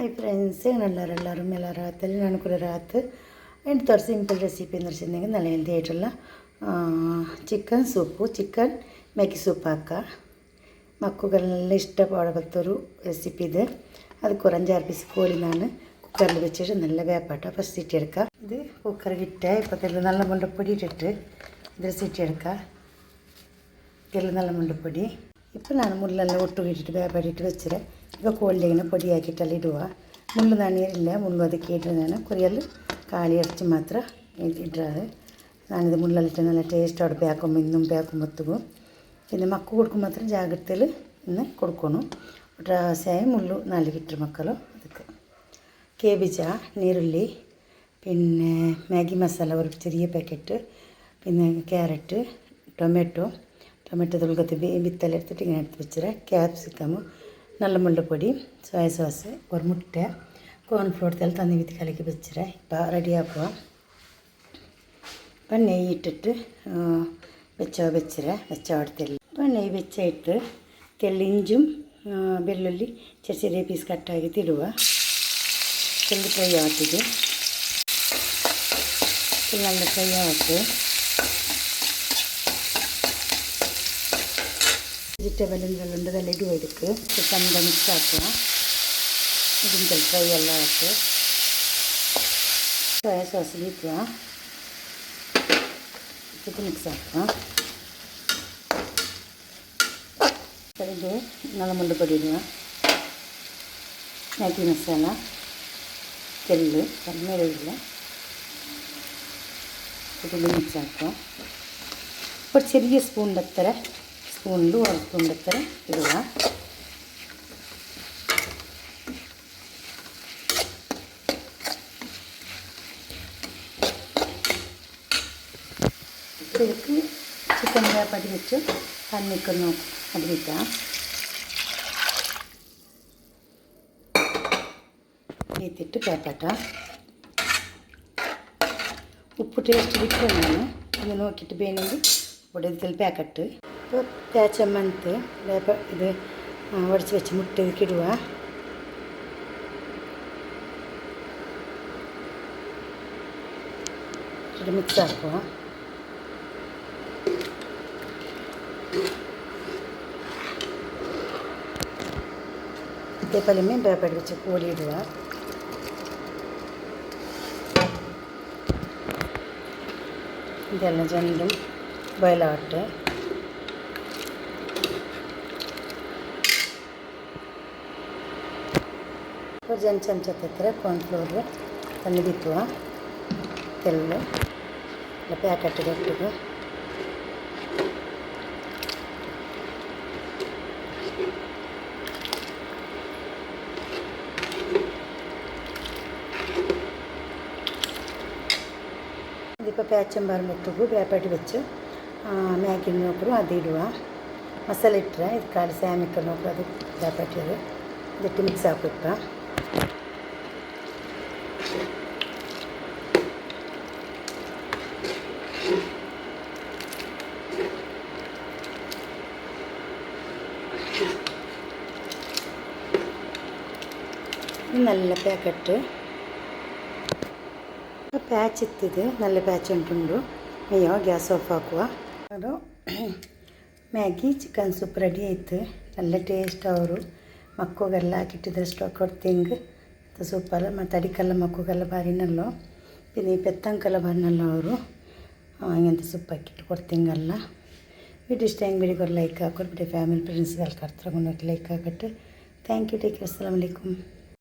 Hi friends, എല്ലാവരും രാത്രി ഞാൻ കൂടെ രാത്രി എൻ്റെ സിമ്പിൾ റെസിപ്പി എന്ന് വെച്ചിട്ടുണ്ടെങ്കിൽ നല്ല ഹെൽത്തി ആയിട്ടുള്ള ചിക്കൻ മാഗി സൂപ്പ് ആക്കുക. മക്കൾക്കെല്ലാം ഇഷ്ടപ്പെടുത്തൊരു റെസിപ്പി ഇത്. അത് കുറഞ്ഞാറ് പീസ് കോഴിനാണ് കുക്കറിൽ വെച്ചിട്ട് നല്ല വേപ്പാട്ട ഫസ്റ്റ് സിറ്റി എടുക്കുക. ഇത് കുക്കർ കിട്ടുക ഇപ്പോൾ നല്ല മുണ്ടപ്പൊടി ഇട്ടിട്ട് ഇതിൽ സിറ്റി എടുക്കുക. ഇതിൽ നല്ല മുണ്ടപ്പൊടി ഇപ്പോൾ ഞാൻ മുള്ളെല്ലാം ഒട്ടുകിട്ടിട്ട് വേപ്പാടിയിട്ട് വെച്ചിട്ട് ഇപ്പോൾ കോഴിയിൽ ഇങ്ങനെ പൊടിയാക്കിയിട്ടെല്ലാം ഇടുക. മുള്ളു നനീരില്ല, മുള്ളു അതൊക്കെ ഇടുന്നതാണ്. കുറിയൽ കാളി ഇറച്ചി മാത്രം ഇടാറ്. ഞാനിത് മുള്ളലിട്ട് നല്ല ടേസ്റ്റോടെ പേക്കുമ്പോൾ ഇന്നും പേക്കുമ്പോഴത്തേക്കും പിന്നെ മക്ക കൊടുക്കുമ്പോൾ മാത്രം ജാഗ്രതയിൽ ഇന്ന് കൊടുക്കണം. ഒരാശയം മുള്ളു 4 ലിറ്റർ മക്കളും അതൊക്കെ കേബേജ, നീരുള്ളി, പിന്നെ മാഗി മസാല ഒരു ചെറിയ പാക്കറ്റ്, പിന്നെ ക്യാരറ്റ്, ടൊമാറ്റോ തുളുകത്ത് വിത്തെല്ലാം എടുത്തിട്ട് ഇങ്ങനെ എടുത്ത് വെച്ചിട്ട് ക്യാപ്സിക്കം, നല്ല മുളകുപൊടി, സോയ സോസ്, ഒരു മുട്ട, കോൺഫ്ലോർ എല്ലാം തന്നി വിത്ത് കലക്കി വെച്ചിട്ട് ഇപ്പോൾ റെഡിയാക്കുക. ഇപ്പം നെയ്യ് ഇട്ടിട്ട് വെച്ചോടത്തില്ല. ഇപ്പം നെയ്യ് വെച്ചിട്ട് തെല്ലിഞ്ചും വെള്ളുള്ളി ചെറിയ പീസ് കട്ടാക്കി തിടുക. ചെല്ലി ഫ്രൈ ആക്കിയിട്ട് നല്ല ഫ്രൈ ആക്കി വെജിറ്റബിൾ എന്തെല്ലാം ഉണ്ട് അതെല്ലാം ഇടുക. എടുക്ക് ചിക്കൻ മിക്സ് ആക്കുക. ഇതിൻ്റെ ഫ്രൈ എല്ലാം ആക്കി സോയ സോസിൽ ഇട്ടുക. ചിക്കൻ മിക്സ് ആക്കുക. ഇത് നല്ല മുണ്ടപ്പൊടി ഇടുക. മാഗി മസാല, തെല്ല് കമ്മയില്ല, ഇതിൽ മിക്സ് ആക്കുക. ഒരു ചെറിയ സ്പൂണിൻ്റെ അത്ര സ്പൂണിൽ ഒരു സ്പൂണിൻ്റെ അത്ര ഇടുക. ഇതിലേക്ക് ചിക്കൻ വേപ്പാടി വെച്ച് തന്നിക്കുന്നു അത് വയ്ക്കാം. ഏത്തിട്ട് പേപ്പട്ട ഉപ്പ് ടേസ്റ്റ് വിൽക്കുന്നതാണ്. ഒന്ന് നോക്കിയിട്ട് വേണമെങ്കിൽ ഇവിടെ ഇതിൽ പാക്കറ്റ് ഇപ്പോൾ തേച്ചമ്മന്ത് ഇത് ഉടച്ച് വെച്ച് മുട്ട ഇതിലേക്ക് ഇടുക. ഇത് മിക്സ് ആക്കുക. ഇതേപോലെ പേപ്പർ വെച്ച് കോഴി ഇടുക. ഇതെല്ലാം രണ്ടും ബോയിലാവട്ടെ. ഒരു ചമച്ചത്ര കോൺഫ്ലോർ തന്നെ ಬಿತ್ತುವ. ತೆಲ್ಲು ಪ್ಯಾಕೆಟ್ ಇಟ್ಟಿದ್ದು ഇതിപ്പോൾ പേച്ചമ്പാർ മുത്തുകു വേപ്പാട്ടി വെച്ച് ಮ್ಯಾಗಿ ನೋಕರು ಅದು ಇಡುವ. ಮಸಾಲೆ ಇಟ್ಟರೆ ಇದು ಖಾಲಿ ಸ್ಯಾಮಿಕ ನೋಕರು ಅದು ಬೇಪಾಟಿ ಅದು ಇದಕ್ಕೆ ಮಿಕ್ಸ್ ಹಾಕುತ್ತ. നല്ല ಪ್ಯಾಕೆಟ್ ಪ್ಯಾಚ್ ಇತ್ತಿದೆ. നല്ല ಪ್ಯಾಚ್ ಉಂಟುಂಡು. ಅಯ್ಯೋ ಗ್ಯಾಸ್ ಆಫ್ ಹಾಕುವ. ಅದು ಮ್ಯಾಗಿ ಚಿಕನ್ ಸೂಪ್ ರೆಡಿ ಆಯ್ತು. നല്ല ಟೇಸ್ಟ್ ಅವರು ಮಕ್ಕಳಿಗೆಲ್ಲ ಹಾಕಿಟ್ಟಿದ್ರೆ ಸ್ಟಾಕ್ ಕೊಡ್ತಿಂಗೆ ಸೂಪಲ್ಲ. ಮತ್ತು ಅಡಿಕೆಲ್ಲ ಮಕ್ಕಳಿಗೆಲ್ಲ ಬಾರಿನಲ್ಲೋ പിന്നെ ഈ പെത്തങ്കല പറഞ്ഞല്ലോ ಅವರು അങ്ങനത്തെ സൂപ്പ് ആക്കിയിട്ട് കൊടുത്തിങ്ങല്ല. വീഡിയോ ഇഷ്ടമെങ്കിൽ വീഡിയോ ഒരു ലൈക്ക് ആക്കും. ഇവിടെ ഫാമിലി ഫ്രണ്ട്സുകൾക്ക് അത്ര കൊണ്ടൊക്കെ ലൈക്ക് ആക്കട്ടെ. Thank you. Take care. അസ്സലാമു അലൈക്കും.